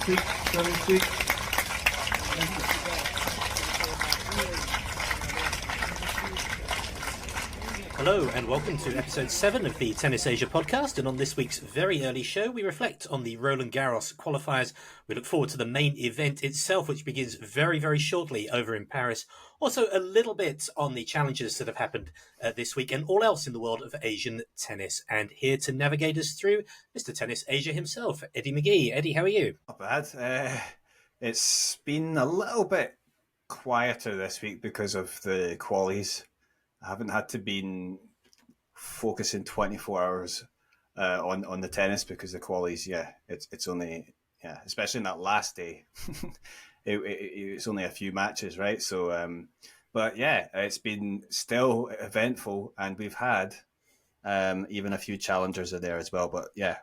7-6, 7-6. Hello and welcome to episode 7 of the Tennis Asia podcast, and on this week's very early show we reflect on the Roland-Garros qualifiers. We look forward to the main event itself, which begins very shortly over in Paris. Also a little bit on the challenges that have happened this week and all else in the world of Asian tennis. And here to navigate us through, Mr. Tennis Asia himself, Eddie McGee. Eddie, how are you? Not bad. It's been a little bit quieter this week because of the qualies. I haven't had to be focusing 24 hours on the tennis because the qualies, it's only, especially in that last day, it's only a few matches, right? So, but yeah, it's been still eventful, and we've had even a few challengers are there as well. But yeah,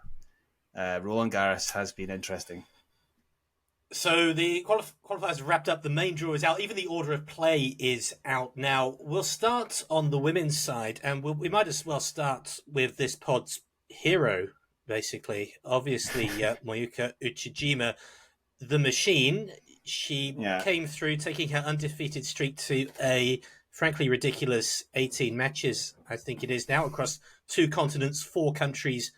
Roland-Garros has been interesting. So the qualifiers wrapped up, the main draw is out, even the order of play is out now. We'll start on the women's side, and we might as well start with this pod's hero, basically. Obviously, Moyuka Uchijima, the machine. She came through, taking her undefeated streak to a frankly ridiculous 18 matches, I think it is now, across 2 continents, 4 countries,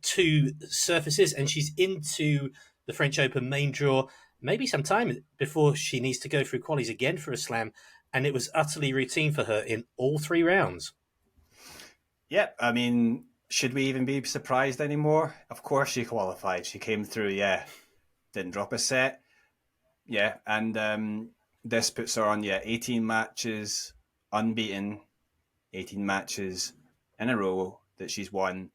2 surfaces, and she's into the French Open main draw, maybe some time before she needs to go through qualies again for a slam, and it was utterly routine for her in all 3 rounds. Yep, I mean, should we even be surprised anymore? Of course she qualified. She came through, didn't drop a set. Yeah, and this puts her on, 18 matches, unbeaten, 18 matches in a row that she's won.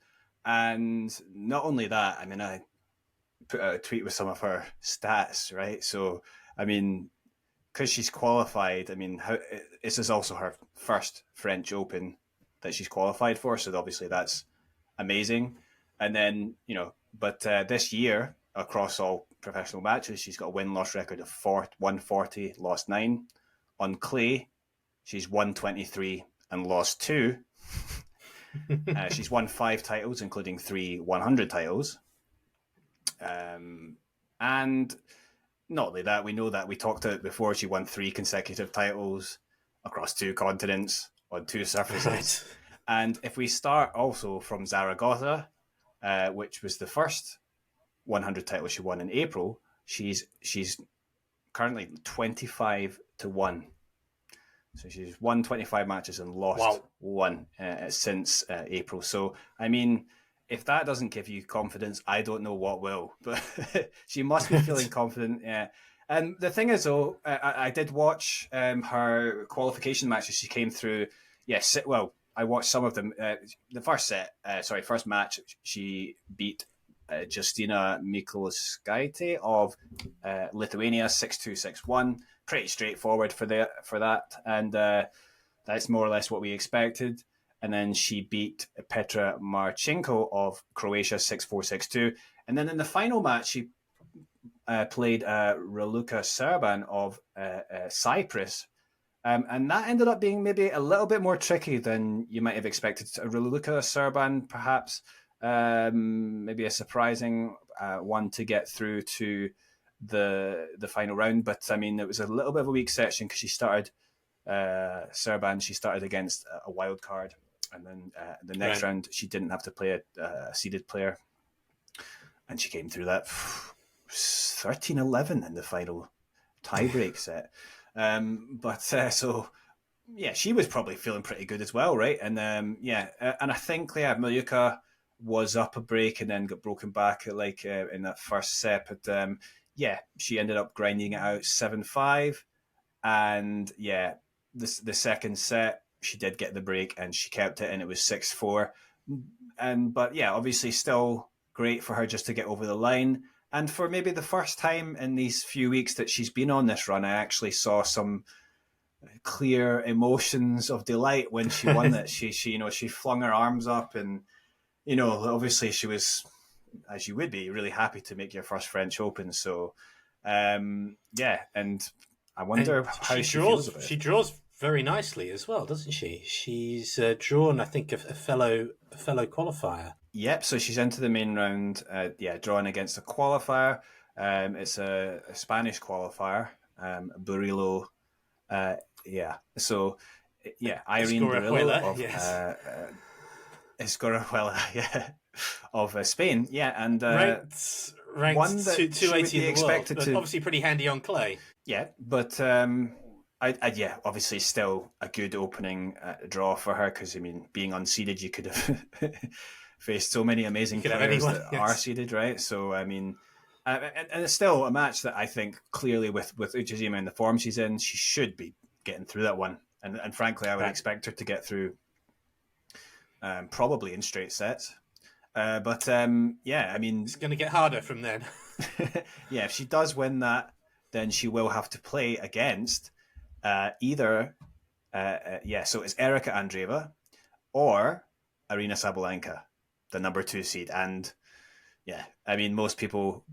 And not only that, I mean, I put out a tweet with some of her stats, right? So, I mean, because she's qualified, I mean, this is also her first French Open that she's qualified for, so obviously that's amazing. And then, but this year, across all professional matches, she's got a win-loss record of 140, lost 9. On clay, she's 123 and lost 2. She's won 5 titles, including 3 100 titles. And not only that, we know that we talked about it before, she won 3 consecutive titles across 2 continents on 2 surfaces. Right. And if we start also from Zaragoza, which was the first 100 title she won in April, she's currently 25-1. So she's won 25 matches and lost 1 since April. So, I mean, if that doesn't give you confidence, I don't know what will. But she must be feeling confident. Yeah. And the thing is, though, I did watch her qualification matches. She came through. Yes, well, I watched some of them. The first match, she beat Justina Mikulskaitė of Lithuania 6-2, 6-1. Pretty straightforward for that, and that's more or less what we expected. And then she beat Petra Marchenko of Croatia 6-4, 6-2. And then in the final match, she played Raluca Serban of Cyprus. And that ended up being maybe a little bit more tricky than you might have expected. Raluca Serban, perhaps, maybe a surprising one to get through to the final round. But, I mean, it was a little bit of a weak section because she started, Serban, she started against a wild card. And then the next round, she didn't have to play a seeded player. And she came through that 13-11 in the final tiebreak set. She was probably feeling pretty good as well, right? And and I think Moyuka was up a break and then got broken back in that first set. But she ended up grinding it out 7-5. And the second set, she did get the break and she kept it, and it was 6-4. But obviously still great for her just to get over the line. And for maybe the first time in these few weeks that she's been on this run, I actually saw some clear emotions of delight when she won it. She flung her arms up, and obviously she was, as you would be, really happy to make your first French Open. So and I wonder how she feels about it. She draws very nicely as well, doesn't she? She's drawn, I think, a fellow qualifier. Yep, so she's into the main round, drawing against a qualifier. It's a Spanish qualifier, Burillo. So, Irene Burillo Escorihuela, of yes. Escorihuela, of Spain. Yeah, and one Ranked that she would 280 be in the world, expected but to. obviously pretty handy on clay. Yeah, but obviously still a good opening draw for her because, I mean, being unseeded, you could have faced so many amazing You could have players anyone, that are yes. seeded, right? So, I mean, and it's still a match that I think clearly with Uchijima in the form she's in, she should be getting through that one. And frankly, I would Right. expect her to get through probably in straight sets. But I mean, It's going to get harder from then. if she does win that, then she will have to play against either, so it's Erika Andreeva or Arina Sabalenka, the number 2 seed. And I mean, most people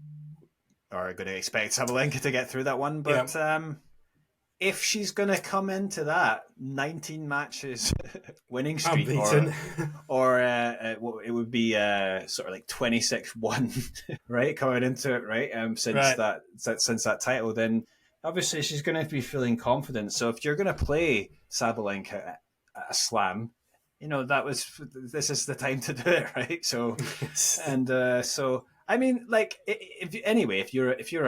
are going to expect Sabalenka to get through that one, but if she's going to come into that 19 matches winning streak, Unbeaten. or it would be sort of like 26-1, right, coming into it, right? Since that title, then obviously she's going to be feeling confident. So if you're going to play Sabalenka at a slam, this is the time to do it, right? So, Yes. and so I mean, like, if you're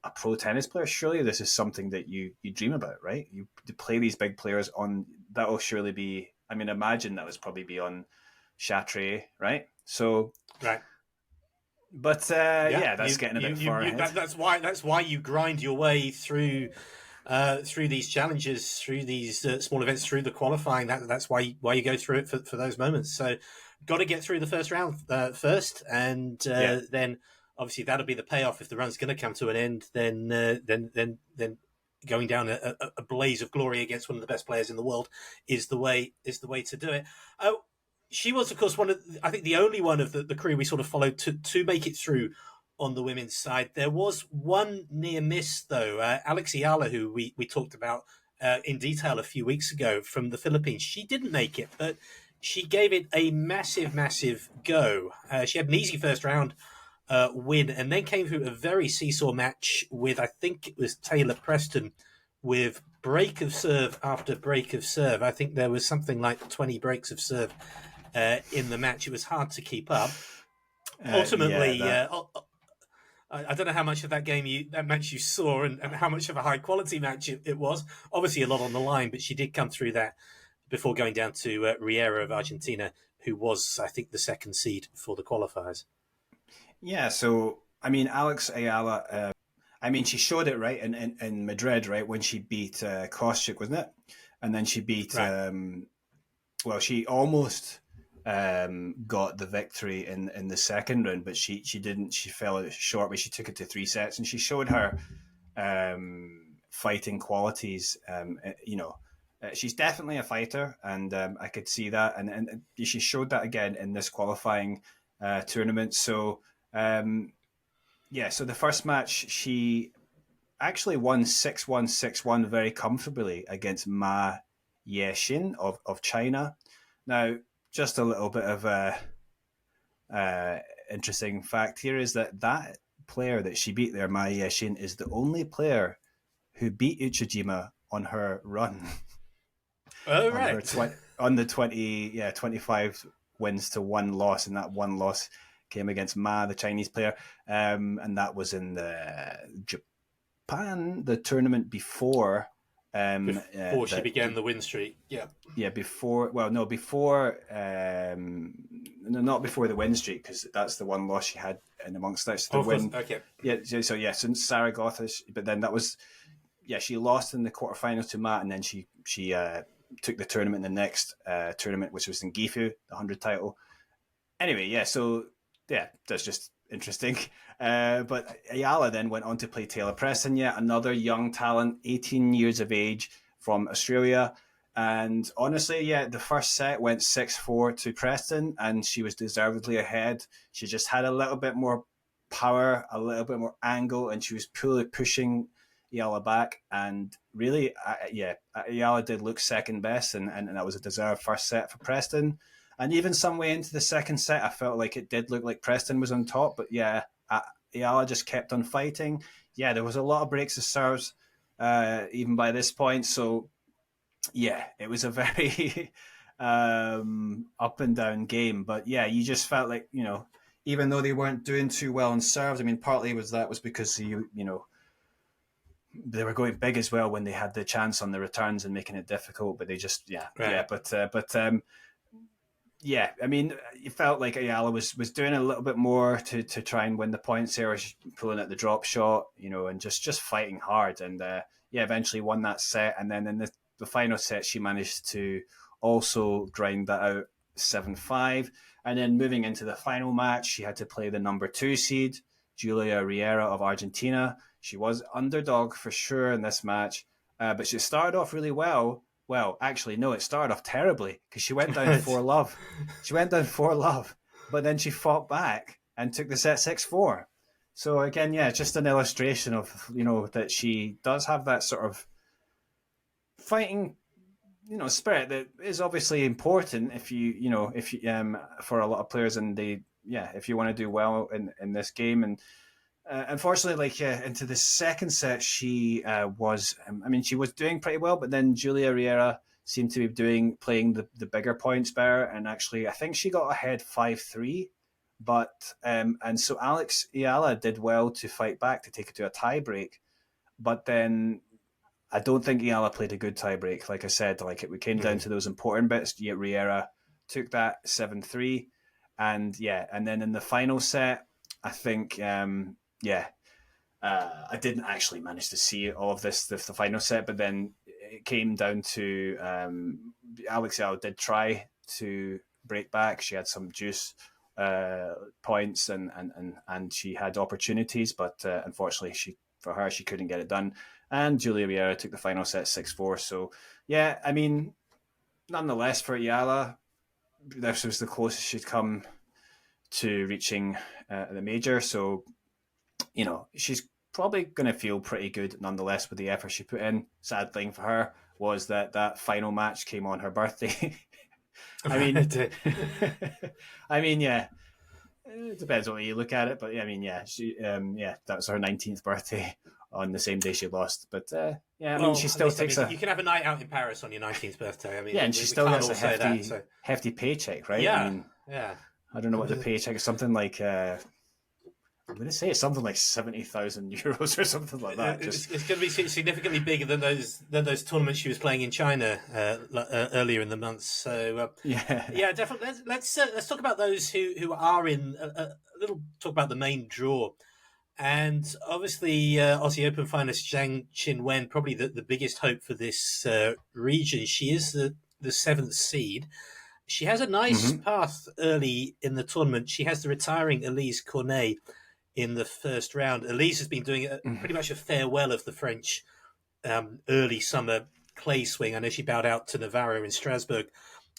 a pro tennis player, surely this is something that you dream about, right? You play these big players on, that will surely be, I mean, imagine that was probably be on Chatrier, right? So, Right. but that's getting a bit far ahead. That's why you grind your way through these challenges, through these small events, through the qualifying. That's why you go through it for those moments. So, got to get through the first round first, and then obviously that'll be the payoff. If the run's going to come to an end, then going down a blaze of glory against one of the best players in the world is the way to do it. She was, of course, I think the only one of the crew we sort of followed to make it through on the women's side. There was one near miss, though. Alex Eala, who we talked about in detail a few weeks ago from the Philippines. She didn't make it, but she gave it a massive go. She had an easy first round win, and then came through a very seesaw match with, I think it was Taylor Preston, with break of serve after break of serve. I think there was something like 20 breaks of serve in the match. It was hard to keep up. Ultimately, I don't know how much of that match you saw, and how much of a high quality match it was. Obviously, a lot on the line, but she did come through that before going down to Riera of Argentina, who was, I think, the second seed for the qualifiers. Yeah, so I mean, Alex Ayala, I mean, she showed it right in Madrid, right, when she beat Kostyuk, wasn't it? And then she beat, she almost got the victory in the second round, but she didn't. She fell short, but she took it to 3 sets, and she showed her fighting qualities. She's definitely a fighter, and I could see that, and she showed that again in this qualifying tournament. So, so the first match she actually won 6-1, 6-1 very comfortably against Ma Yexin of China. Now, just a little bit of a interesting fact here is that player that she beat there, Ma Yexin, is the only player who beat Uchijima on her run. Oh, right. On the 25 wins to 1 loss, and that 1 loss came against Ma, the Chinese player, and that was in the the tournament before. Before she began the win streak, not before the win streak, because that's the 1 loss she had in amongst that. So the win, okay. Since Zaragoza, but then that was, she lost in the quarterfinals to Matt, and then she took the tournament in the next tournament, which was in Gifu, the 100 title. Anyway, that's just interesting. But Eala then went on to play Taylor Preston, another young talent, 18 years of age from Australia. And honestly, the first set went 6-4 to Preston, and she was deservedly ahead. She just had a little bit more power, a little bit more angle, and she was pushing Eala back. And really, Eala did look second best, and that was a deserved first set for Preston. And even some way into the second set, I felt like it did look like Preston was on top. But Eala just kept on fighting. Yeah, there was a lot of breaks of serves, even by this point. So, yeah, it was a very up and down game. But yeah, you just felt like, even though they weren't doing too well on serves, I mean, partly was because they were going big as well when they had the chance on the returns and making it difficult. But they just, Right. yeah, I mean, you felt like Eala was doing a little bit more to try and win the points there, pulling at the drop shot, and just fighting hard. And eventually won that set. And then in the final set, she managed to also grind that out 7-5. And then moving into the final match, she had to play the number 2 seed, Julia Riera of Argentina. She was underdog for sure in this match, but she started off really well. Well, actually, no, it started off terribly because she went down 4-love. She went down 4-love, but then she fought back and took the set 6-4. So again, yeah, just an illustration of, that she does have that sort of fighting, spirit that is obviously important if for a lot of players, and if you want to do well in this game. And unfortunately, into the second set, she she was doing pretty well, but then Julia Riera seemed to be playing the bigger points better, and actually, I think she got ahead 5-3. But and so Alex Eala did well to fight back to take it to a tie break, but then I don't think Eala played a good tie break. Like I said, it came down to those important bits. Yet Riera took that 7-3, and then in the final set, I think. I didn't actually manage to see all of this, the final set, but then it came down to Alex Eala did try to break back. She had some juice points and she had opportunities, but unfortunately, she couldn't get it done. And Julia Riera took the final set 6-4. So, yeah, I mean, nonetheless, for Eala, this was the closest she'd come to reaching the major. So, she's probably going to feel pretty good nonetheless with the effort she put in. Sad thing for her was that final match came on her birthday. I mean, yeah. It depends on how you look at it, but I mean, she, that was her 19th birthday on the same day she lost. But she still takes you can have a night out in Paris on your 19th birthday. I mean, and she still gets a hefty paycheck, right? Yeah, I mean, I don't know what the paycheck is. Something like I'm going to say it's something like 70,000 euros or something like that. It's going to be significantly bigger than those tournaments she was playing in China earlier in the month. So definitely. Let's talk about those who are in talk about the main draw, and obviously Aussie Open finalist Zheng Qinwen, probably the biggest hope for this region. She is the 7th seed. She has a nice path early in the tournament. She has the retiring Elise Cornet in the first round. Elise has been doing pretty much a farewell of the French early summer clay swing. I know she bowed out to Navarro in Strasbourg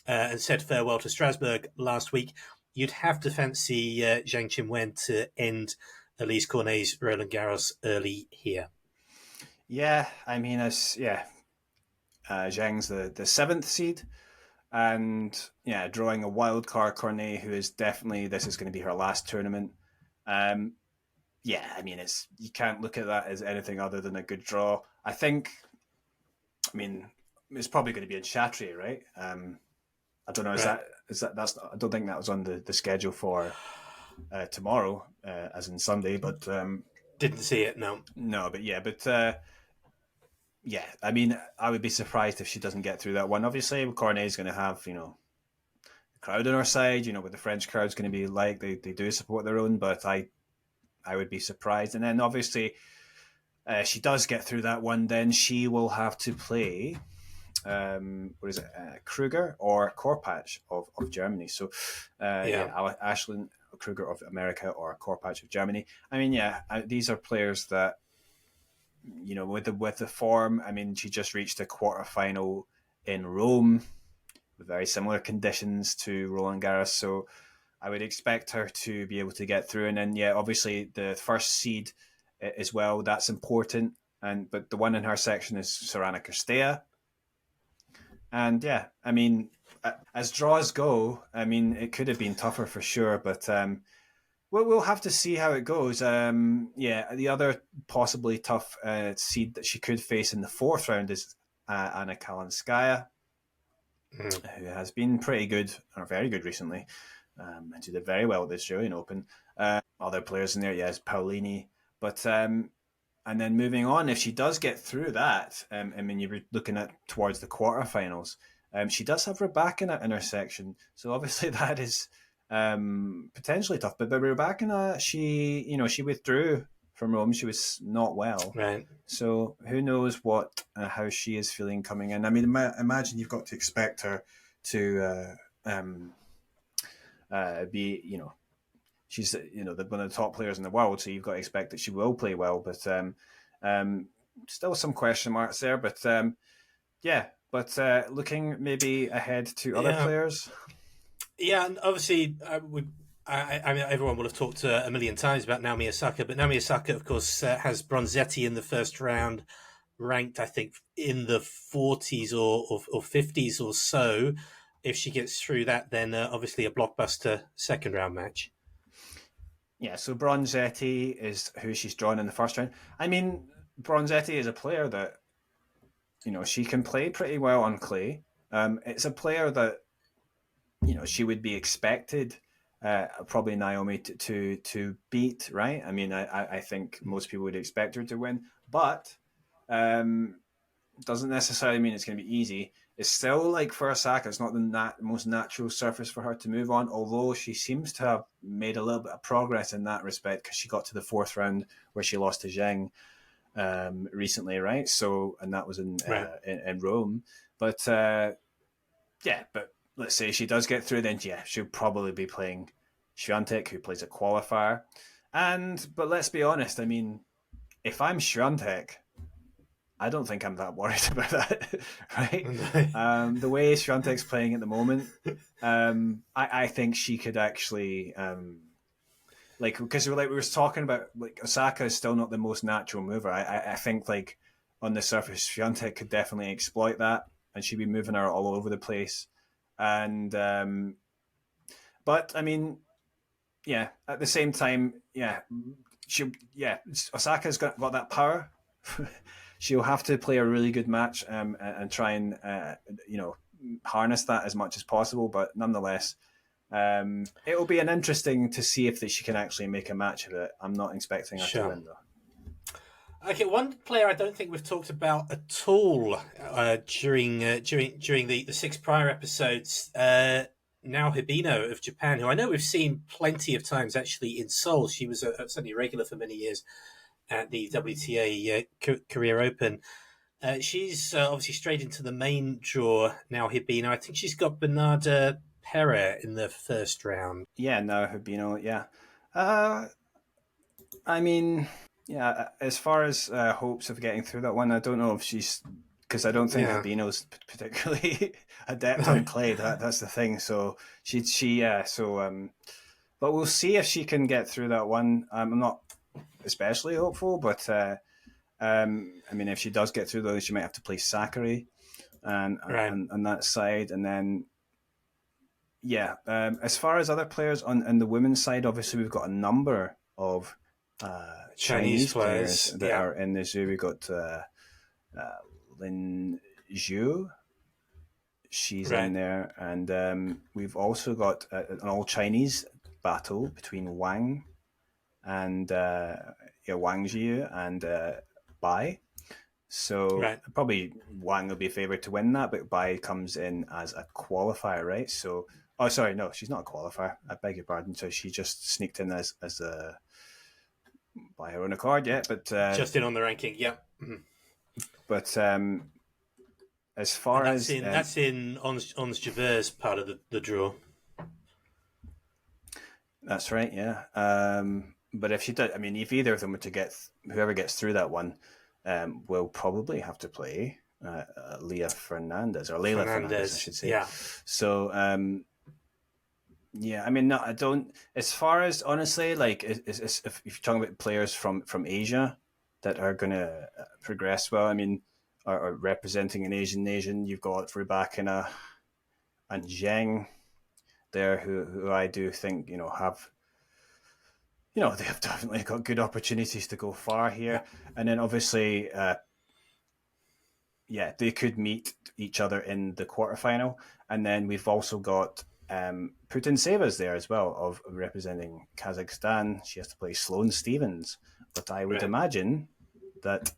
and said farewell to Strasbourg last week. You'd have to fancy Zheng Qinwen to end Elise Cornet's Roland-Garros early here. Yeah, I mean, Zheng's the 7th seed. And drawing a wild card Cornet, who is definitely, this is going to be her last tournament. I mean, you can't look at that as anything other than a good draw. I think, it's probably going to be in Chatrier, right? I don't know. That's? I don't think that was on the schedule for tomorrow, as in Sunday. But didn't see it. No. I mean, I would be surprised if she doesn't get through that one. Obviously, Cornet is going to have, the crowd on her side, what the French crowd's going to be like. They do support their own, but I would be surprised. And then obviously, she does get through that one, then she will have to play, Kruger or Korpatsch of Germany. So, Ashlyn Kruger of America or Korpatsch of Germany. I mean, these are players that, with the form, I mean, she just reached a quarterfinal in Rome with very similar conditions to Roland-Garros, so I would expect her to be able to get through. And then, obviously the first seed as well, that's important. But the one in her section is Sorana Cirstea. And I mean, as draws go, I mean, it could have been tougher for sure, but we'll have to see how it goes. The other possibly tough seed that she could face in the fourth round is Anna Kalinskaya, who has been pretty good, or very good recently. And she did very well at the Australian Open. Other players in there, yes, Paulini. But and then moving on, if she does get through that, I mean, you're looking at towards the quarterfinals. She does have Rybakina in her section, so obviously that is potentially tough. But Rybakina, she withdrew from Rome. She was not well, Right. So who knows how she is feeling coming in. I mean, imagine you've got to expect her to be, she's one of the top players in the world, so you've got to expect that she will play well. But still some question marks there. But looking maybe ahead to other players. Yeah, and obviously, I mean, everyone will have talked a million times about Naomi Osaka, but Naomi Osaka, of course, has Bronzetti in the first round, ranked, I think, in the 40s or 50s or so. If she gets through that, then obviously a blockbuster second round match. Yeah, so Bronzetti is who she's drawn in the first round. I mean, Bronzetti is a player that, she can play pretty well on clay. It's a player that, she would be expected, probably Naomi to beat, right? I mean, I think most people would expect her to win, but doesn't necessarily mean it's going to be easy. It's still like for Osaka, it's not the most natural surface for her to move on, although she seems to have made a little bit of progress in that respect because she got to the fourth round where she lost to Zheng recently, right? So, and that was in Rome. But but let's say she does get through, then she'll probably be playing Swiatek, who plays a qualifier. But let's be honest, I mean, if I'm Swiatek, I don't think I'm that worried about that, right? The way Swiatek's playing at the moment, I think she could actually, because we were talking about, like, Osaka is still not the most natural mover. I think, like, on the surface, Swiatek could definitely exploit that, and she'd be moving her all over the place. And but I mean, at the same time, Osaka's got that power. She'll have to play a really good match and try and harness that as much as possible. But nonetheless, it will be an interesting to see if she can actually make a match of it. I'm not expecting her to win, though. Okay, one player I don't think we've talked about at all during the 6 prior episodes. Now Hibino of Japan, who I know we've seen plenty of times actually in Seoul. She was certainly a regular for many years at the WTA Career Open. She's obviously straight into the main draw now, Hibino. I think she's got Bernarda Pera in the first round. Yeah, no, Hibino, yeah. I mean, as far as hopes of getting through that one, I don't know if she's... Because I don't think Hibino's particularly adept on clay. That's the thing. So but we'll see if she can get through that one. I'm not especially hopeful, but I mean, if she does get through those, she might have to play Sakari and on that side, and then as far as other players on the women's side, obviously we've got a number of Chinese players that are in the zoo. We've got Lin Zhu. She's in there, and we've also got an all-Chinese battle between Wang and Wang Jiu and Bai. So probably Wang will be favoured to win that, but Bai comes in as a qualifier, right? So, oh, sorry, no, she's not a qualifier. I beg your pardon. So she just sneaked in as a by her own accord, but just in on the ranking, Mm-hmm. But as far as that's in Ons Javert's part of the draw. That's right, yeah. But if she does, I mean, if either of them were to get whoever gets through that one, will probably have to play Leila Fernandez, I should say. Yeah. So, I mean, no, I don't. As far as honestly, like, if you're talking about players from Asia that are going to progress well, I mean, are representing an Asian nation, you've got Rybakina and Zheng there, who I do think have they have definitely got good opportunities to go far here. And then obviously, they could meet each other in the quarterfinal. And then we've also got Putintseva there as well, of representing Kazakhstan. She has to play Sloane Stevens, but I would imagine that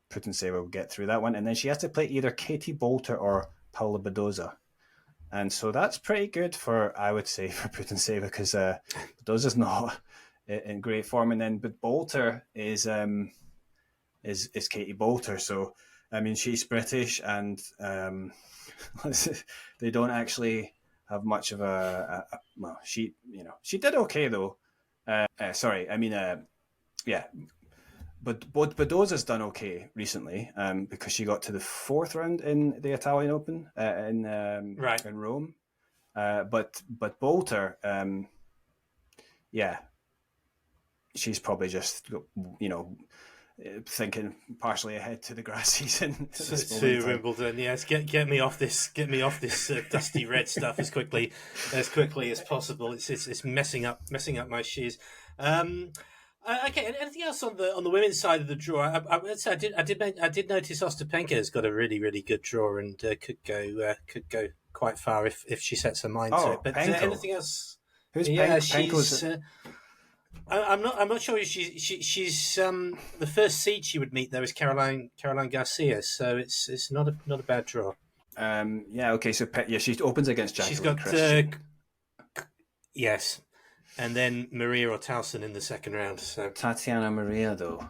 Putintseva will get through that one. And then she has to play either Katie Bolter or Paula Badoza. And so that's pretty good I would say, for Putintseva, because Badoza's not in great form. And then, but Bolter is Katie Bolter. So, I mean, she's British, and they don't actually have much of well, she did okay though. Sorry, I mean, but Badoza's done okay recently, because she got to the fourth round in the Italian Open in Rome. But Bolter, she's probably just thinking partially ahead to the grass season to Wimbledon. Yes, get me off this dusty red stuff as quickly as possible. It's messing up my shoes. Okay, anything else on the women's side of the draw? I did notice Ostapenko's got a really, really good draw and could go quite far if she sets her mind to it. But anything else? Who's Penko's? I'm not sure. She's the first seed she would meet there is Caroline Garcia, so it's not a bad draw. Okay. So she opens against Jacqueline. She's got Christian. Yes. And then Maria or Towson in the second round. So Tatiana Maria, though.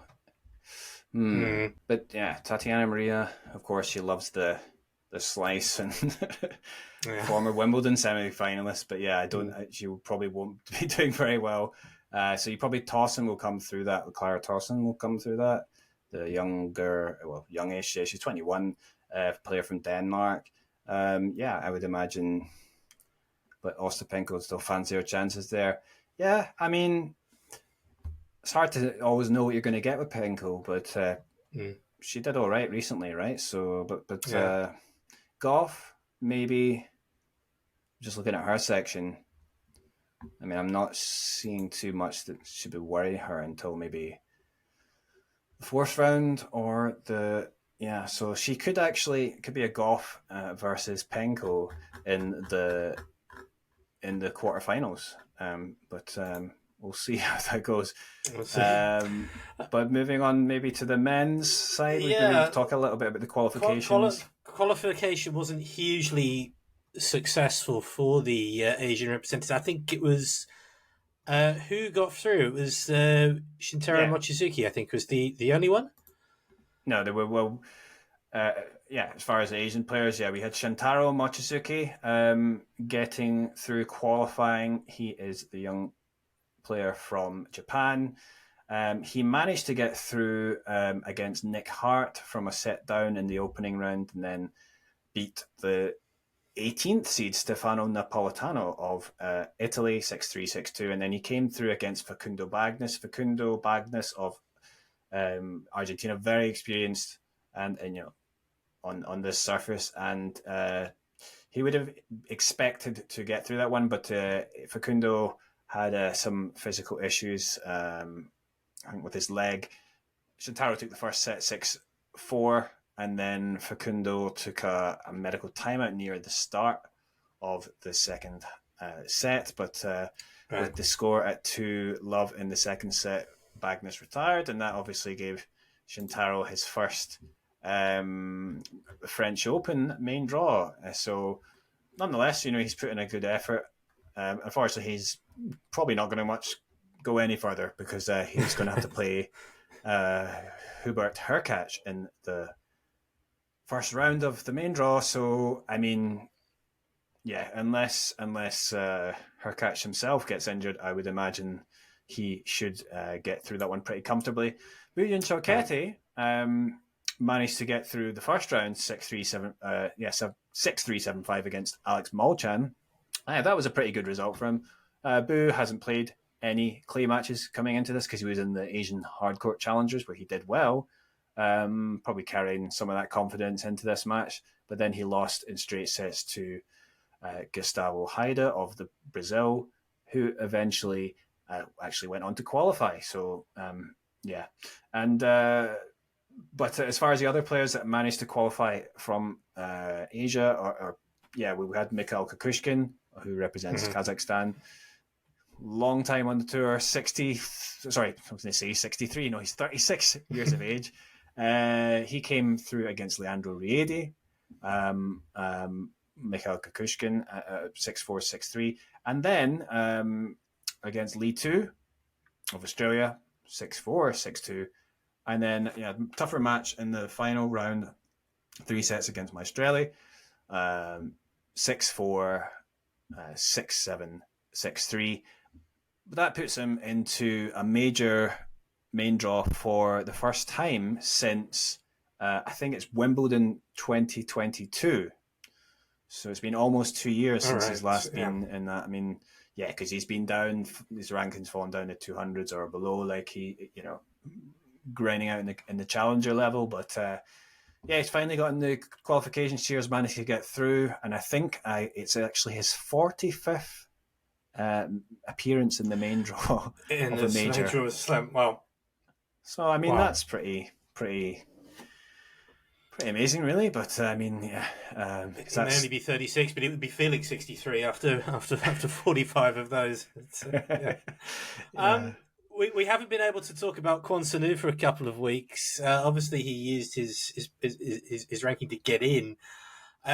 But yeah, Tatiana Maria, of course, she loves the slice and former Wimbledon semi-finalist. But yeah, she probably won't be doing very well. So you probably Towson will come through that. Clara Towson will come through that. The youngish. She's 21, player from Denmark. I would imagine. But Ostapenko would still fancy her chances there. Yeah, I mean, it's hard to always know what you're going to get with Penko, but she did all right recently, right? So, but Goff, maybe, just looking at her section, I mean, I'm not seeing too much that should be worrying her until maybe the fourth round or so she could be a Goff versus Penko in the quarterfinals, but we'll see how that goes. But moving on, maybe to the men's side, we can talk a little bit about the qualifications. Qualification wasn't hugely successful for the Asian representatives. I think it was who got through. It was Shintaro Mochizuki. I think was the only one. No, there were as far as the Asian players, we had Shintaro Mochizuki getting through qualifying. He is the young player from Japan. He managed to get through against Nick Hart from a set down in the opening round, and then beat the 18th seed Stefano Napolitano of Italy 6-3, 6-2, and then he came through against Facundo Bagnis of Argentina, very experienced and on this surface, and he would have expected to get through that one, but Facundo had some physical issues, I think with his leg. Shintaro took the first set 6-4, and then Facundo took a medical timeout near the start of the second set, but with the score at 2-love in the second set, Bagnis retired, and that obviously gave Shintaro his first French Open main draw. So nonetheless, he's put in a good effort. Unfortunately, he's probably not going to go any further, because he's going to have to play Hubert Hurkacz in the first round of the main draw. So, I mean, unless Hurkacz himself gets injured, I would imagine he should get through that one pretty comfortably. William Ciocchetti managed to get through the first round 6-3, 7-5 against Alex Molchan. That was a pretty good result for him. Boo hasn't played any clay matches coming into this because he was in the Asian Hardcourt Challengers, where he did well, probably carrying some of that confidence into this match. But then he lost in straight sets to Gustavo Haida of Brazil, who eventually actually went on to qualify. So yeah, and but as far as the other players that managed to qualify from Asia, we had Mikhail Kukushkin, who represents Kazakhstan. Long time on the tour, 63. No, he's 36 years of age. He came through against Leandro Riedi, Mikhail Kukushkin, 6-4, 6-3. And then against Li Tu of Australia, 6-4, 6-2. And then, tougher match in the final round, 3 sets against Maestrelli, 6-4, 6-7, 6-3. But that puts him into a major main draw for the first time since, I think it's Wimbledon 2022. So it's been almost 2 years since he's last been in that. I mean, because he's been down, his rankings fallen down to 200s or below, like he, grinding out in the challenger level. But he's finally gotten the qualification tiers, managed to get through. And I think it's actually his 45th appearance in the main draw of a major. Draw slam. Well, so I mean that's pretty amazing, really. But I mean, it may only be 36, but it would be feeling 63 after 45 of those. We haven't been able to talk about Kwon Sonu for a couple of weeks. Obviously, he used his ranking to get in.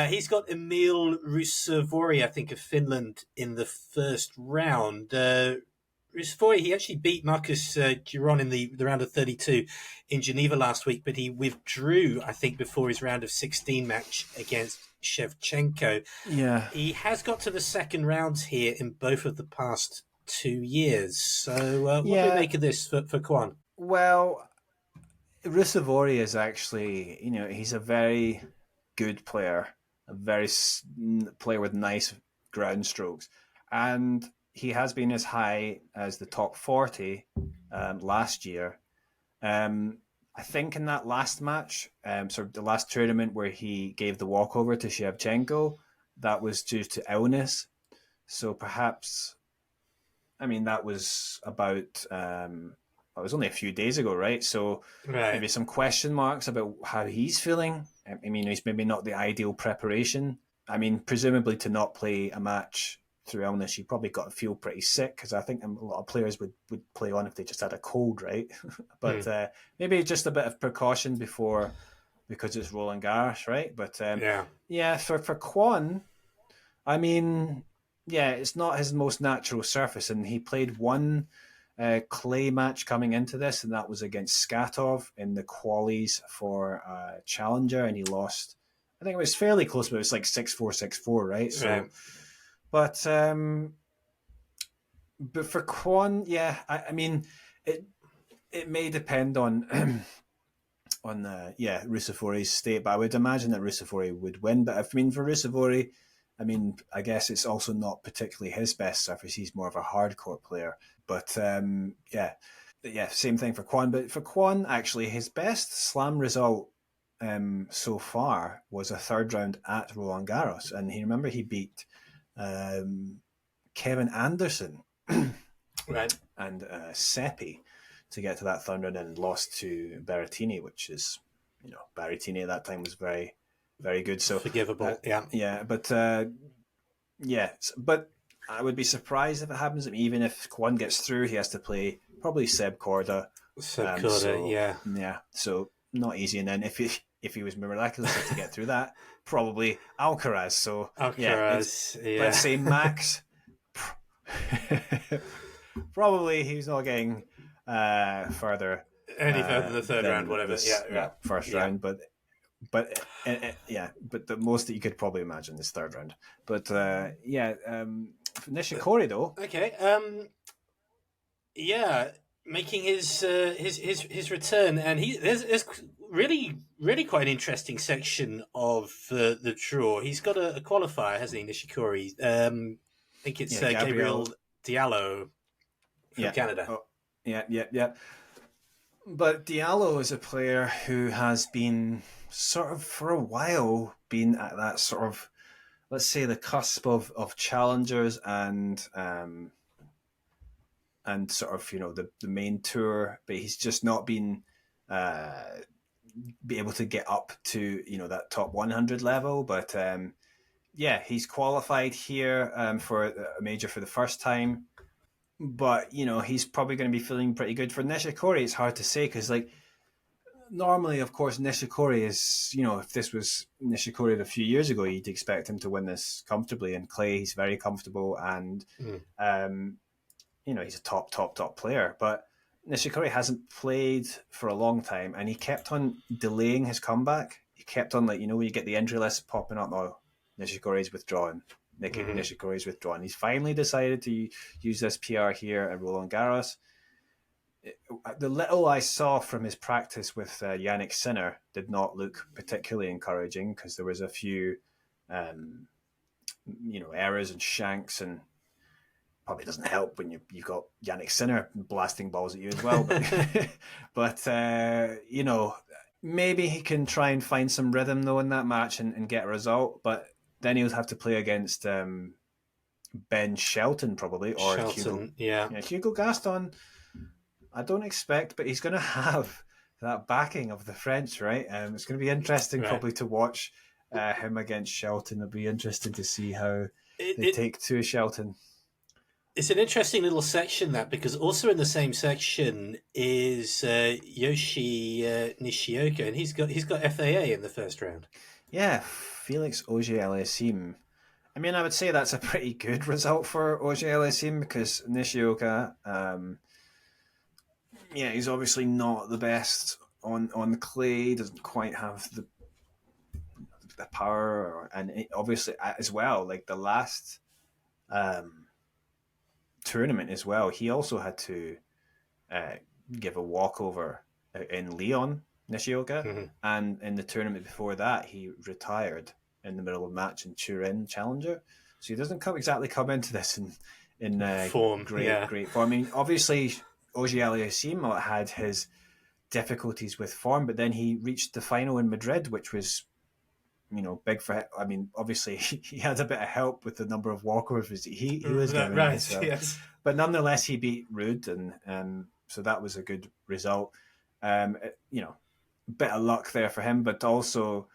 He's got Emil Rusevori, I think, of Finland in the first round. Rusevori, he actually beat Marcus Giron in the round of 32 in Geneva last week, but he withdrew, I think, before his round of 16 match against Shevchenko. Yeah. He has got to the second rounds here in both of the past 2 years. So what do you make of this for Kwon? Well, Rusevori is actually, he's a very good player, a very player with nice ground strokes. And he has been as high as the top 40 last year. I think in that last match, sort of the last tournament where he gave the walkover to Shevchenko, that was due to illness. So perhaps, I mean, that was about, it was only a few days ago, right? So maybe some question marks about how he's feeling. I mean, he's maybe not the ideal preparation. I mean, presumably to not play a match through illness, you probably got to feel pretty sick, because I think a lot of players would play on if they just had a cold, right? But maybe just a bit of precaution because it's Roland-Garros, right? But for Kwon, I mean, it's not his most natural surface, and he played one clay match coming into this, and that was against Skatov in the qualies for Challenger, and he lost. I think it was fairly close, but it was like 6-4, 6-4, right? So, but for Kwon, I mean, it may depend on Rusevori's state, but I would imagine that Rusevori would win. But for Rusevori, I mean, I guess it's also not particularly his best surface. He's more of a hardcourt player. But same thing for Kwon. But for Kwon, actually, his best slam result so far was a third round at Roland-Garros. And he beat Kevin Anderson and Seppi to get to that third round, and lost to Berrettini, which is, Berrettini at that time was very, very good. So forgivable, but I would be surprised if it happens. Even if Kwon gets through, he has to play probably Seb Korda. So not easy. And then if he was miraculous to get through that, probably Alcaraz. So let's say Max. Probably he's not getting further than the third round, whatever. First round, but the most that you could probably imagine is third round. But Nishikori though. Okay. Making his return, and there's really quite an interesting section of the draw. He's got a qualifier, hasn't he, Nishikori? I think it's Gabriel Diallo from Canada. Oh, yeah. But Diallo is a player who has been sort of for a while been at that sort of, let's say, the cusp of challengers and and sort of the main tour, but he's just not been be able to get up to that top 100 level. But yeah, he's qualified here for a major for the first time. But he's probably going to be feeling pretty good. For Nishikori, it's hard to say because normally, of course, Nishikori is, if this was Nishikori a few years ago, you'd expect him to win this comfortably. And Clay, he's very comfortable, and he's a top player. But Nishikori hasn't played for a long time, and he kept on delaying his comeback. He kept on, you get the injury list popping up. Oh, Nishikori's withdrawn. Nishikori's withdrawn. He's finally decided to use this PR here at Roland-Garros. The little I saw from his practice with Yannick Sinner did not look particularly encouraging, because there was a few, errors and shanks, and probably doesn't help when you've got Yannick Sinner blasting balls at you as well. But, maybe he can try and find some rhythm though in that match and get a result. But then he'll have to play against Ben Shelton probably, or Hugo Gaston. I don't expect, but he's going to have that backing of the French, right? It's going to be interesting probably to watch him against Shelton. It'll be interesting to see how they take to Shelton. It's an interesting little section, that, because also in the same section is Yoshi Nishioka, and he's got FAA in the first round. Yeah, Felix Auger-Aliassime. I mean, I would say that's a pretty good result for Auger-Aliassime, because Nishioka, he's obviously not the best on the clay, doesn't quite have the power, and obviously as well, like the last tournament as well, he also had to give a walkover in Lyon, Nishioka, and in the tournament before that, he retired in the middle of match in Turin Challenger. So he doesn't exactly come into this in form, great form. I mean, obviously, Auger-Aliassime had his difficulties with form, but then he reached the final in Madrid, which was, big for him. I mean, obviously, he had a bit of help with the number of walkovers he was getting. Right, so. Yes. But nonetheless, he beat Ruud, and so that was a good result. Bit of luck there for him, but also,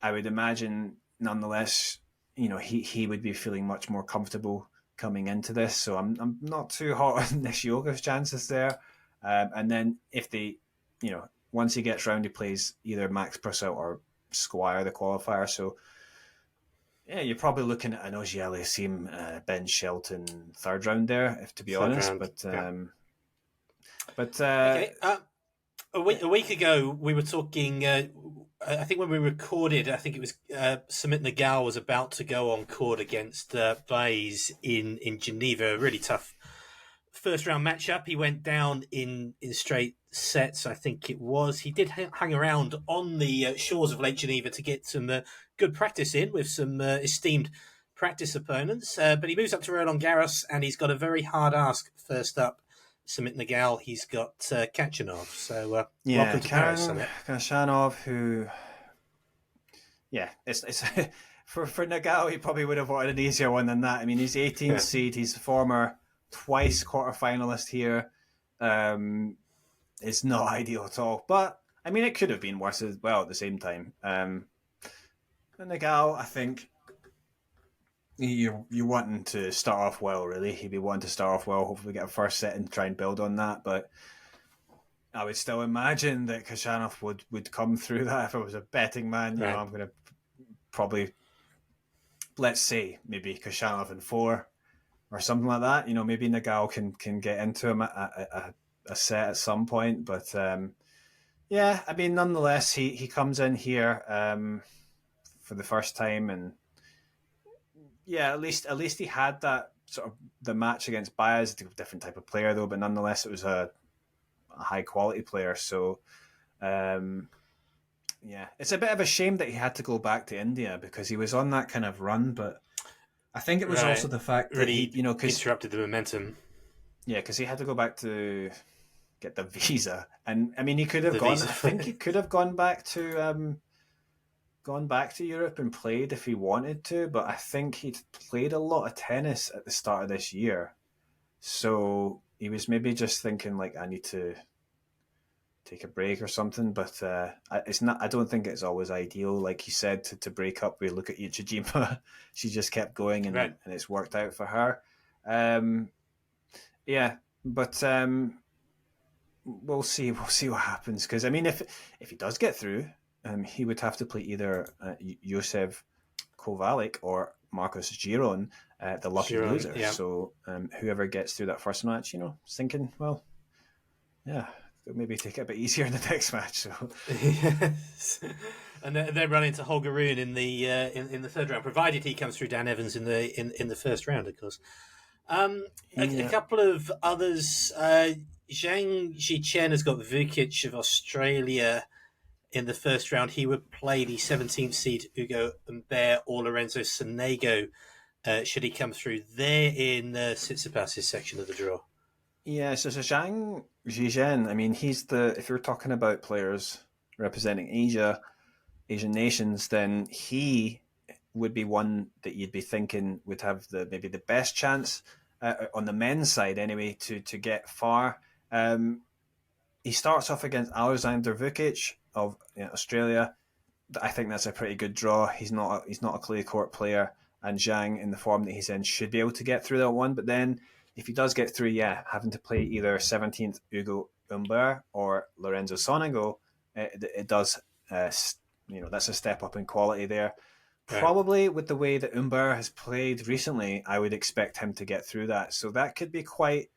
I would imagine, nonetheless, he would be feeling much more comfortable coming into this. So I'm not too hot on Nishioka's chances there. And then if they, once he gets round, he plays either Max Purcell or Squire, the qualifier. So yeah, you're probably looking at an Auger-Aliassime, Ben Shelton third round there, if to be honest. Round. But okay. A week ago, we were talking. I think when we recorded, I think it was Sumit Nagal was about to go on court against Baez in Geneva. A really tough first round matchup. He went down in straight sets, I think it was. He did hang around on the shores of Lake Geneva to get some good practice in with some esteemed practice opponents. But he moves up to Roland-Garros, and he's got a very hard ask first up. Sumit Nagal, he's got Kachanov. So welcome to Paris, Sumit. Kachanov, who, it's for Nagal, he probably would have wanted an easier one than that. I mean, he's 18th seed. He's a former twice quarterfinalist here. It's not ideal at all, but I mean, it could have been worse as well at the same time. Nagal, I think, you're wanting to start off well, really. He'd be wanting to start off well, hopefully get a first set and try and build on that. But I would still imagine that Kachanov would come through that if I was a betting man. Right. I'm going to probably, let's say, maybe Kachanov in 4 or something like that. Maybe Nagal can get into him a set at some point. But I mean, nonetheless, he comes in here for the first time, and at least he had that sort of the match against Baez, a different type of player though, but nonetheless it was a high quality player. So it's a bit of a shame that he had to go back to India, because he was on that kind of run, but I think it was also the fact that really he interrupted the momentum. Yeah, because he had to go back to get the visa, and I mean he could have gone. I think he could have gone back to Europe and played if he wanted to, but I think he'd played a lot of tennis at the start of this year. So, he was maybe just thinking like, I need to take a break or something. But it's not. I don't think it's always ideal. Like he said, to break up, we look at Uchijima. She just kept going, Right. and it's worked out for her. Yeah, but we'll see. We'll see what happens. Because I mean, if he does get through, he would have to play either Josef Kovalik or Marcos Giron, the lucky Giron, loser. yeah. So whoever gets through that first match, thinking, well, yeah, maybe take it a bit easier in the next match. So Yes. And they're running to Holger Rune in the in the third round, provided he comes through Dan Evans in the first round, of course. A couple of others. Zheng Zhizhen has got Vukic of Australia in the first round. He would play the 17th seed Ugo Humbert or Lorenzo Sonego should he come through. They're in Tsitsipas' section of the draw. Yeah, so Zhang Zhizhen, I mean, if you're talking about players representing Asian nations, then he would be one that you'd be thinking would have maybe the best chance on the men's side anyway to get far. He starts off against Alexander Vukic of Australia. I think that's a pretty good draw. He's not a clay court player, and Zhang in the form that he's in should be able to get through that one. But then if he does get through, having to play either 17th Ugo Humbert or Lorenzo Sonego, it does. That's a step up in quality there. Right. Probably with the way that Humbert has played recently, I would expect him to get through that. So that could be quite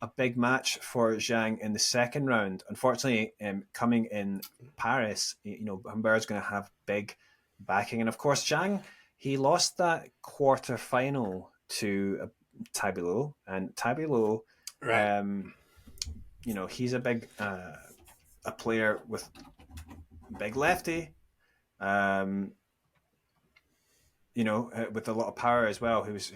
a big match for Zhang in the second round. Unfortunately, coming in Paris, Humbert's going to have big backing. And of course, Zhang, he lost that quarter final to Tabilo. And Tabilo, Right. he's a big a player with big lefty, with a lot of power as well, who was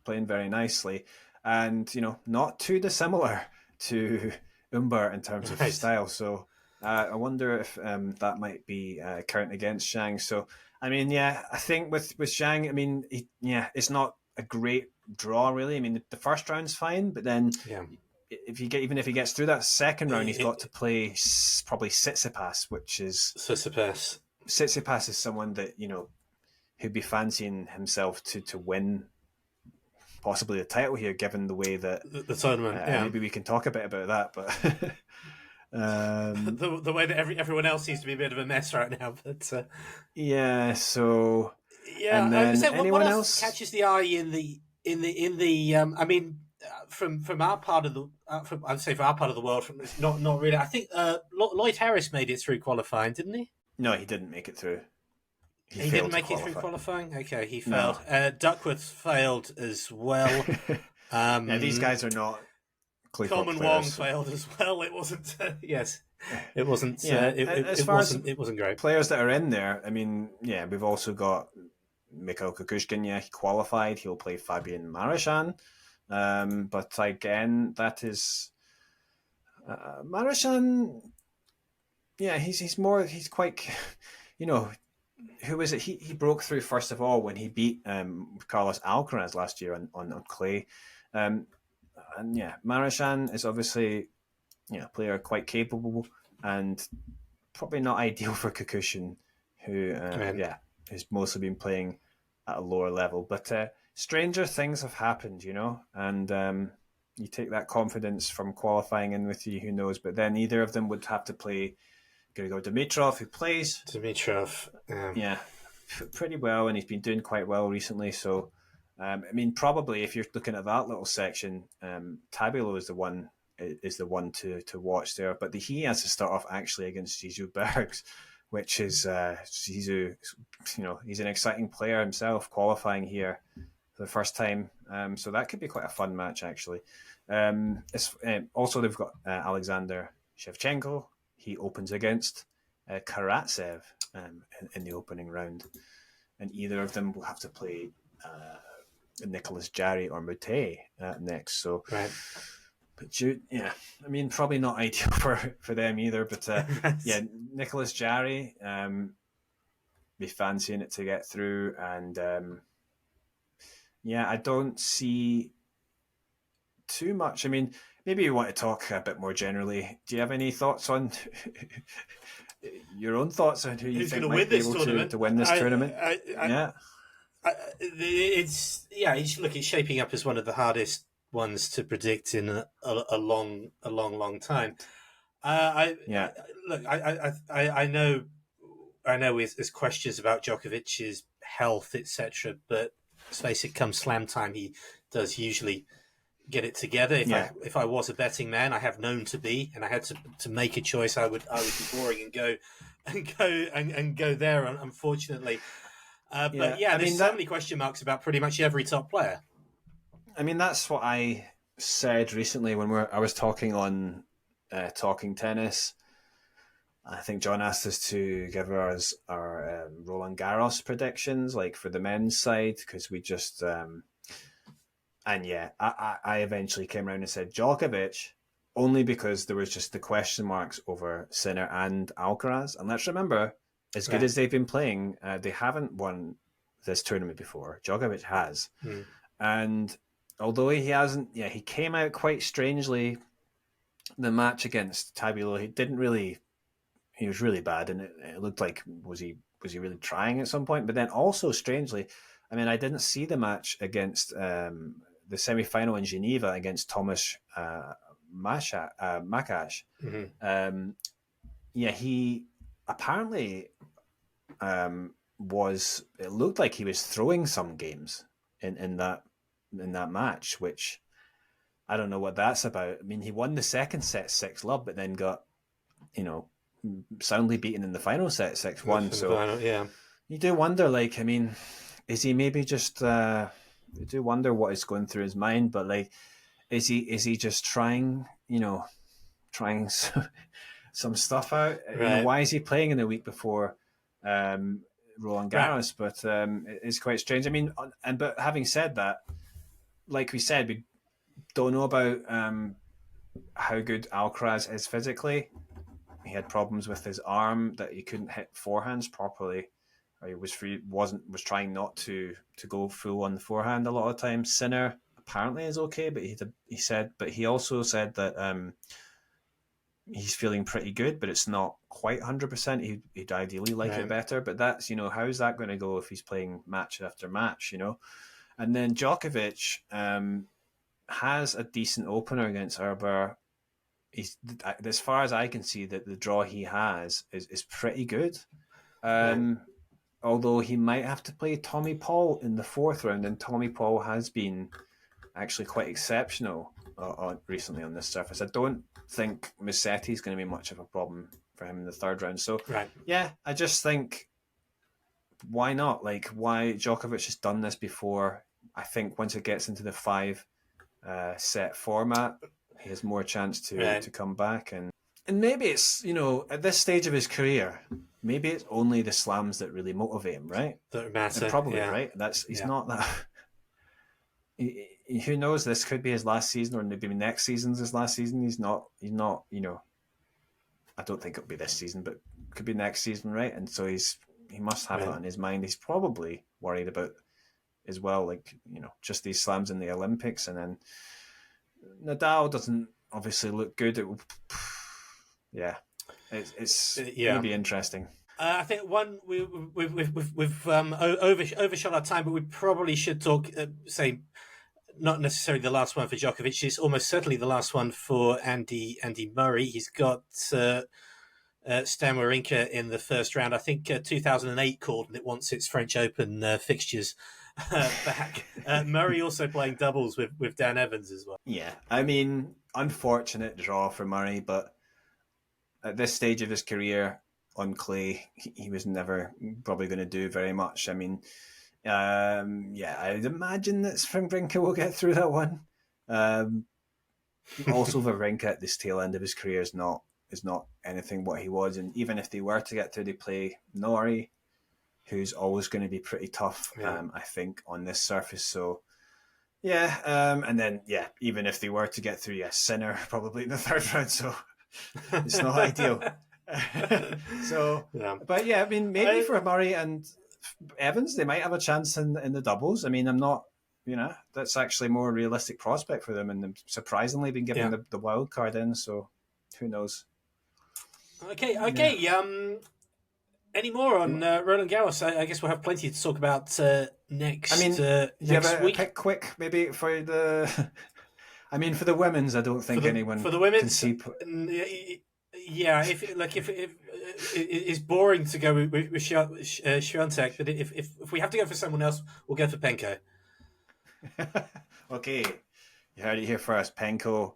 playing very nicely. And, not too dissimilar to Humbert in terms of style. So I wonder if that might be counting against Zhang. So, I mean, I think with Zhang, I mean, it's not a great draw, really. I mean, the first round's fine, but then if he gets through that second round, he's got to play probably Tsitsipas, which is... Tsitsipas is someone that, who'd be fancying himself to win possibly the title here, given the way that the tournament. Maybe we can talk a bit about that, but the way that everyone else seems to be a bit of a mess right now. But so and then anyone what else catches the eye in the I mean, from our part of the I'd say for our part of the world, not really. I think Lloyd Harris made it through qualifying, didn't he? No, he didn't make it through. He didn't make it through qualifying? Okay, he failed. No. Duckworth failed as well. These guys are not Coleman Wong failed as well. It wasn't... yes. It wasn't... it wasn't great. Players that are in there, I mean, we've also got Mikhail Kukushkin. He qualified. He'll play Fabian Marachan. But again, that is... Marachan... he's quite... who is it? He broke through first of all when he beat Carlos Alcaraz last year on clay. Marachan is obviously a player quite capable and probably not ideal for Kukushin, who has mostly been playing at a lower level. But stranger things have happened, and you take that confidence from qualifying in with you, who knows? But then either of them would have to play Grigor Dimitrov, who plays pretty well, and he's been doing quite well recently. So, I mean, probably if you're looking at that little section, Tabilo is the one to watch there. But he has to start off actually against Zizou Bergs, which is Zizou. He's an exciting player himself, qualifying here for the first time. So that could be quite a fun match actually. Also, they've got Alexander Shevchenko. He opens against Karatsev in the opening round. And either of them will have to play Nicolas Jarry or Moutet next. So, but I mean, probably not ideal for them either. But Nicolas Jarry, be fancying it to get through. And I don't see too much. I mean, maybe you want to talk a bit more generally. Do you have any thoughts on your own thoughts on who you Who's think going to might win be this able tournament? to win this tournament? Yeah. It's shaping up as one of the hardest ones to predict in a long time. Yeah. I know there's questions about Djokovic's health, etc. But let's face it, come slam time, he does usually get it together. If I was a betting man, I have known to be, and I had to make a choice, I would be boring and go there. Unfortunately, but there's so many question marks about pretty much every top player. I mean, that's what I said recently when I was talking on Talking Tennis. I think John asked us to give us our Roland-Garros predictions, like for the men's side, because we just I eventually came around and said Djokovic, only because there was just the question marks over Sinner and Alcaraz. And let's remember, as good as they've been playing, they haven't won this tournament before. Djokovic has. And although he hasn't, he came out quite strangely. The match against Tabilo, he was really bad, and it looked like was he really trying at some point? But then also strangely, I mean, I didn't see the match against the semi-final in Geneva against Thomas Makash. He apparently was. It looked like he was throwing some games in that match, which I don't know what that's about. I mean, he won the second set 6-love, but then got soundly beaten in the final set 6-1. So you do wonder, like, I mean, is he maybe just? You do wonder what is going through his mind, but like, is he just trying some stuff out? Right. Why is he playing in the week before Roland-Garros? Right. But it's quite strange. I mean, but having said that, like we said, we don't know about how good Alcaraz is physically. He had problems with his arm that he couldn't hit forehands properly. Or he was trying not to go full on the forehand a lot of times. Sinner apparently is okay, but he also said that he's feeling pretty good, but it's not quite 100%. He'd ideally like it better, but that's how is that going to go if he's playing match after match? And then Djokovic has a decent opener against Herbert. He's, as far as I can see, that the draw he has is pretty good. Although he might have to play Tommy Paul in the fourth round, and Tommy Paul has been actually quite exceptional recently on this surface. I don't think Musetti is going to be much of a problem for him in the third round. So, I just think, why not? Like, why Djokovic has done this before. I think once it gets into the 5 set format, he has more chance to come back. And maybe it's, at this stage of his career, maybe it's only the slams that really motivate him, right? That matter. Probably, right? He's not that. Who knows? This could be his last season, or maybe next season's his last season. He's not. I don't think it'll be this season, but it could be next season, right? And so he must have that on his mind. He's probably worried about as well, like just these slams in the Olympics, and then Nadal doesn't obviously look good. It's going to be interesting. I think we've overshot our time, but we probably should talk. Say, not necessarily the last one for Djokovic. It's almost certainly the last one for Andy Murray. He's got Stan Wawrinka in the first round. I think 2008 called, and it wants its French Open fixtures back. Murray also playing doubles with Dan Evans as well. Yeah, I mean, unfortunate draw for Murray, but at this stage of his career on clay, he was never probably going to do very much. I mean, I'd imagine that Wawrinka will get through that one. Also, Wawrinka at this tail end of his career is not anything what he was, and even if they were to get through, they play Norrie, who's always going to be pretty tough, I think, on this surface. So, and then, even if they were to get through, Sinner probably in the third round, so it's not ideal. But maybe for Murray and Evans, they might have a chance in the doubles. I mean, I'm not that's actually more realistic prospect for them, and they've surprisingly been given the wild card in. So who knows? Okay. Yeah. Any more on Roland Garros? I guess we'll have plenty to talk about I next mean, do you have next a week. pick quick maybe for the? I mean, for the women's, I don't think anyone For the can women's, see. yeah. If it's boring to go with Swiatek, but if we have to go for someone else, we'll go for Penko. Okay, you heard it here first. Penko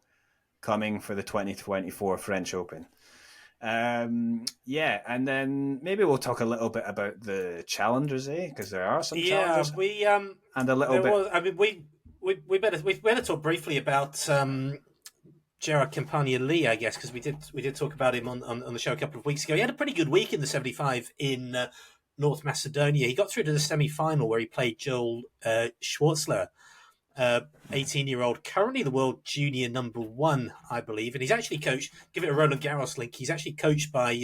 coming for the 2024 French Open. And then maybe we'll talk a little bit about the challengers, because there are some challengers. And a little bit. Was. I mean, we better talk briefly about Gerard Campagna-Lee, I guess, because we did talk about him on the show a couple of weeks ago. He had a pretty good week in the 75 in North Macedonia. He got through to the semi-final where he played Joel Schwartzler, 18-year-old, currently the world junior number 1, I believe. And he's actually coached, give it a Roland Garros link, he's actually coached by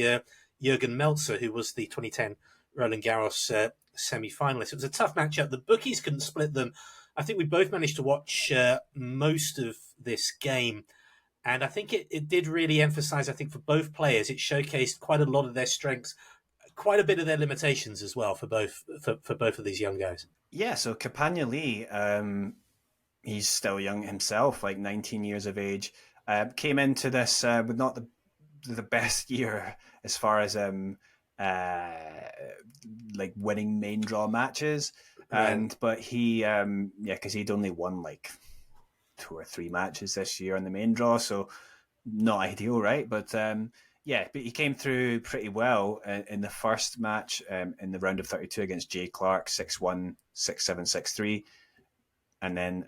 Jürgen Meltzer, who was the 2010 Roland Garros semi-finalist. It was a tough matchup. The bookies couldn't split them. I think we both managed to watch most of this game. And I think it did really emphasize, I think, for both players, it showcased quite a lot of their strengths, quite a bit of their limitations as well for both of these young guys. Yeah, so Campagna-Lee, he's still young himself, like 19 years of age. Came into this with not the best year as far as like winning main draw matches, but he because he'd only won like 2 or 3 matches this year on the main draw, so not ideal, right? But but he came through pretty well in the first match in the round of 32 against Jay Clark, 6-1, 6-7, 6-3. And then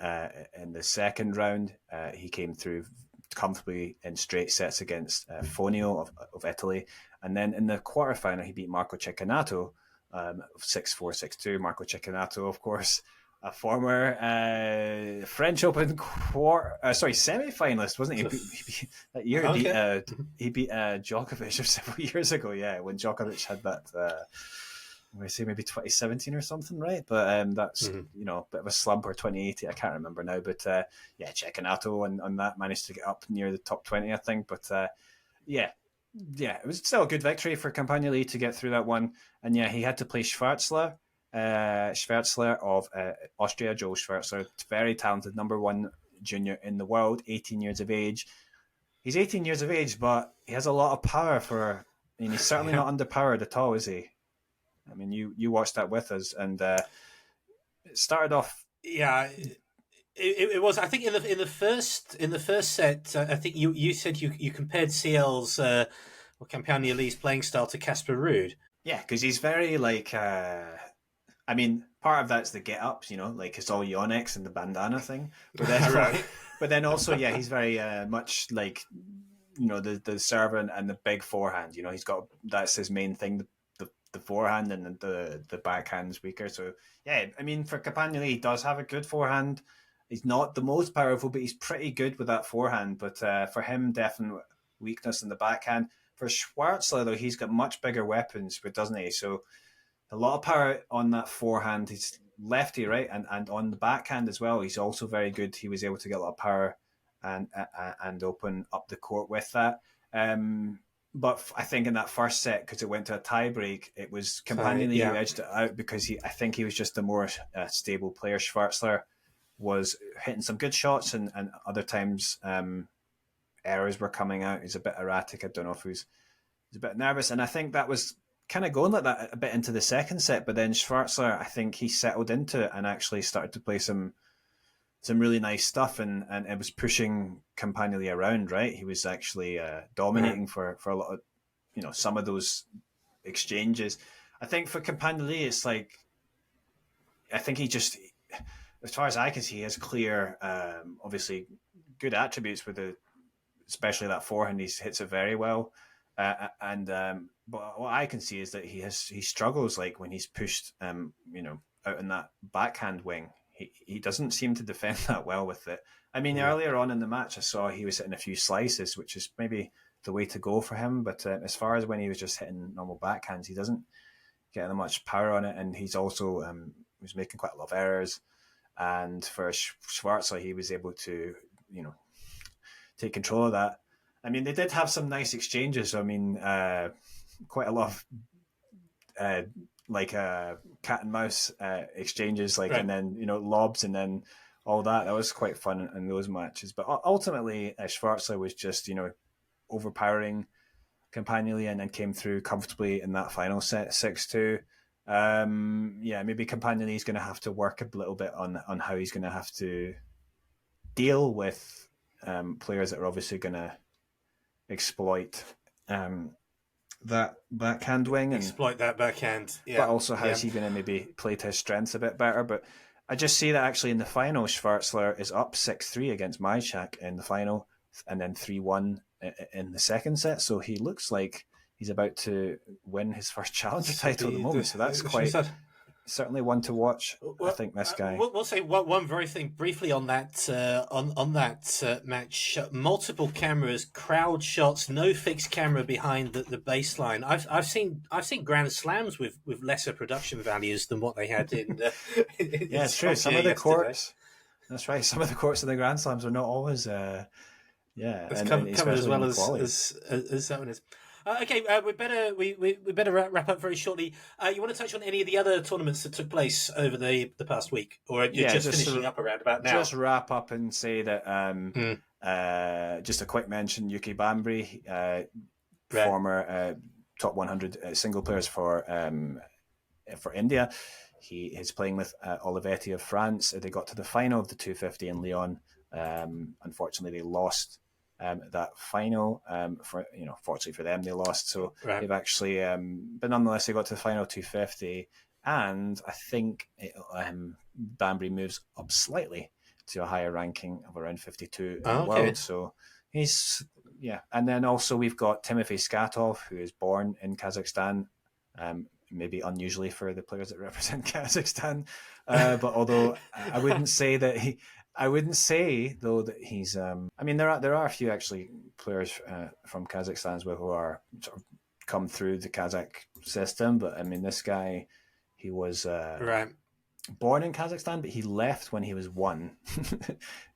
in the second round, he came through comfortably in straight sets against Fonio of Italy. And then in the quarterfinal, he beat Marco Cecchinato 6-4, 6-2. Marco Cecchinato, of course, a former French Open semi-finalist, wasn't he? That year he beat Djokovic several years ago. Yeah, when Djokovic had that. I say maybe 2017 or something, right? But that's a bit of a slump, or 2018. I can't remember now. But Cecchinato on that managed to get up near the top 20, I think. But it was still a good victory for Campagna-Lee to get through that one. And he had to play Schwartzler of Austria, Joel Schwartzler, very talented, number 1 junior in the world, 18 years of age. He's 18 years of age, but he has a lot of power he's certainly not underpowered at all, is he? I mean, you watched that with us, and it started off. Yeah, it was. I think in the first set, I think you said you compared CL's or Campagna-Lee's playing style to Casper Ruud. Yeah, because he's very like. I mean, part of that's the get ups, like it's all Yonex and the bandana thing. But then, but then also, he's very much like, the serve and the big forehand. That's his main thing. The forehand and the backhand's weaker. So I mean, for Campagna-Lee, he does have a good forehand. He's not the most powerful, but he's pretty good with that forehand. But for him, definite weakness in the backhand. For Schwartzler, though, he's got much bigger weapons, but doesn't he? So a lot of power on that forehand. He's lefty, right? And on the backhand as well, he's also very good. He was able to get a lot of power and open up the court with that. But I think in that first set, because it went to a tie-break, it was Campagna-Lee who edged it out, because I think he was just a more stable player. Schwartzler was hitting some good shots, and other times errors were coming out. He's a bit erratic. I don't know if he's a bit nervous. And I think that was kind of going like that a bit into the second set. But then Schwartzler, I think he settled into it and actually started to play some really nice stuff, and it was pushing Campagna-Lee around, right? He was actually dominating for a lot of, some of those exchanges. I think for Campagna-Lee, it's like, I think he just, as far as I can see, he has clear, obviously good attributes especially that forehand. He hits it very well. But what I can see is that he struggles, like when he's pushed, out in that backhand wing. He doesn't seem to defend that well with it. I mean, earlier on in the match, I saw he was hitting a few slices, which is maybe the way to go for him. But as far as when he was just hitting normal backhands, he doesn't get that much power on it. And he's also was making quite a lot of errors. and for Schwarzer, he was able to, take control of that. I mean, they did have some nice exchanges. I mean, quite a lot of cat and mouse exchanges, Right. and then lobs, and then all that. That was quite fun in those matches. But ultimately, Schwarzer was just overpowering Campanile, and then came through comfortably in that final set, 6-2. Maybe Campanile is going to have to work a little bit on how he's going to have to deal with players that are obviously going to exploit that backhand wing and exploit that backhand. Yeah. But also, how's he going to maybe play to his strengths a bit better? But I just see that actually in the final, Schwarzer is up 6-3 against Majchak in the final, and then 3-1 in the second set. So he looks like he's about to win his first challenger title at the moment. So that's quite certainly one to watch. Well, I think this guy. We'll say one very thing briefly on that on that match. Multiple cameras, crowd shots, no fixed camera behind the baseline. I've seen Grand Slams with lesser production values than what they had in. Yeah, it's true. Some of the courts. That's right. Some of the courts in the Grand Slams are not always. It's covered as well as that one is. Okay, we better wrap up very shortly. You want to touch on any of the other tournaments that took place over the past week, or you're just finishing up around about now? Just wrap up and say that just a quick mention: Yuki Bambry, former top 100 single players for India. He is playing with Olivetti of France. They got to the final of the 250 in Lyon. Unfortunately, they lost that final. Fortunately for them, they lost. So they've actually, but nonetheless, they got to the final 250, and I think Bambry moves up slightly to a higher ranking of around 52 in the world. So he's and then also we've got Timofey Skatov, who is born in Kazakhstan. Maybe unusually for the players that represent Kazakhstan, but although I wouldn't say that he. I wouldn't say though that he's. I mean, there are a few actually players from Kazakhstan as well who are sort of come through the Kazakh system. But I mean, this guy, he was born in Kazakhstan, but he left when he was 1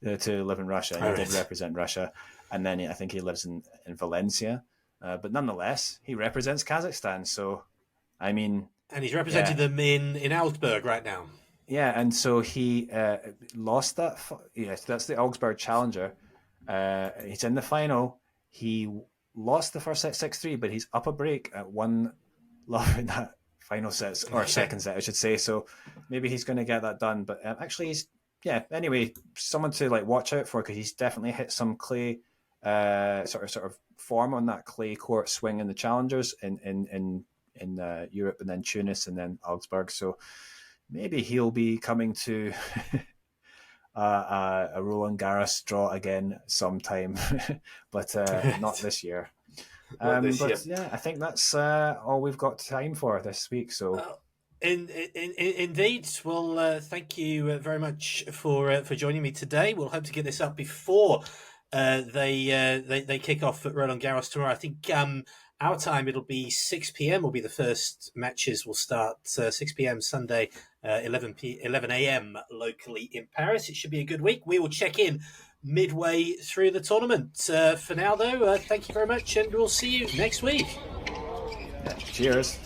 to live in Russia. And he did represent Russia, and then I think he lives in Valencia. But nonetheless, he represents Kazakhstan. So, I mean, and he's representing them in Augsburg right now. Yeah, and so he lost that. Yes, that's the Augsburg Challenger. He's in the final. He lost the first set 6-3, but he's up a break at 1 love in that final set, or second set, I should say. So maybe he's going to get that done. But actually, anyway, someone to watch out for, because he's definitely hit some clay sort of form on that clay court swing in the Challengers in Europe, and then Tunis, and then Augsburg. So maybe he'll be coming to a Roland-Garros draw again sometime, but not this year. Yeah, I think that's all we've got time for this week. So, indeed. Well, thank you very much for joining me today. We'll hope to get this up before they kick off at Roland-Garros tomorrow. I think our time, it'll be 6 p.m. will be the first matches. Will start 6 p.m. Sunday, 11 a.m. locally in Paris. It should be a good week. We will check in midway through the tournament. For now, though, thank you very much, and we'll see you next week. Cheers.